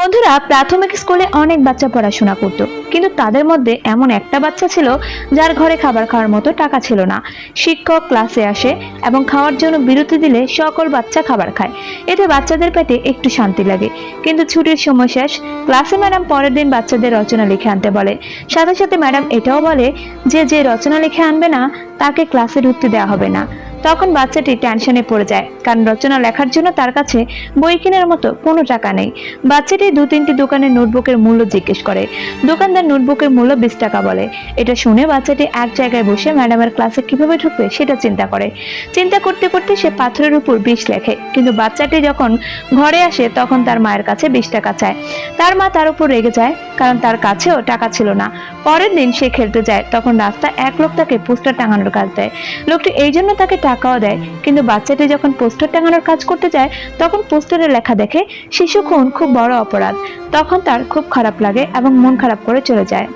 বন্ধুরা, প্রাথমিক স্কুলে অনেক বাচ্চা পড়াশোনা করত, কিন্তু তাদের মধ্যে এমন একটা বাচ্চা ছিল যার ঘরে খাবার খাওয়ার মতো টাকা ছিল না। শিক্ষক ক্লাসে আসে এবং খাওয়ার জন্য বিরতি দিলে সকল বাচ্চা খাবার খায়। এতে বাচ্চাদের পেটে একটু শান্তি লাগে। কিন্তু ছুটির সময় শেষ, ক্লাসে ম্যাডাম পরের দিন বাচ্চাদের রচনা লিখে আনতে বলে। সাথে সাথে ম্যাডাম এটাও বলে যে যে রচনা লিখে আনবে না তাকে ক্লাসে ঢুকতে দেওয়া হবে না। তখন বাচ্চাটি টেনশনে পড়ে যায়, কারণ রচনা লেখার জন্য তার কাছে বই কেনার মতো কোনো টাকা নেই। বাচ্চাটি 2-3টি দোকানের নোটবুকের মূল্য জিজ্ঞেস করে। দোকানদার নোটবুকের মূল্য 20 টাকা বলে। এটা শুনে বাচ্চাটি এক জায়গায় বসে ম্যাডামের ক্লাসে কিভাবে ঢুকবে সেটা চিন্তা করে। চিন্তা করতে করতে সে পাথরের উপর 20 লেখে। কিন্তু বাচ্চাটি যখন ঘরে আসে তখন তার মায়ের কাছে 20 টাকা চায়। তার মা তার উপর রেগে যায়, কারণ তার কাছেও টাকা ছিল না। পরের দিন সে খেলতে যায়, তখন রাস্তায় এক লোক তাকে পোস্টার টাঙানোর কাজ দেয়। লোকটি এই জন্য তাকে টাকাও দেয়। কিন্তু বাচ্চাটি যখন পোস্টার টাঙানোর কাজ করতে যায় তখন পোস্টারে লেখা দেখে শিশু খুন খুব বড় অপরাধ। তখন তার খুব খারাপ লাগে এবং মন খারাপ করে চলে যায়।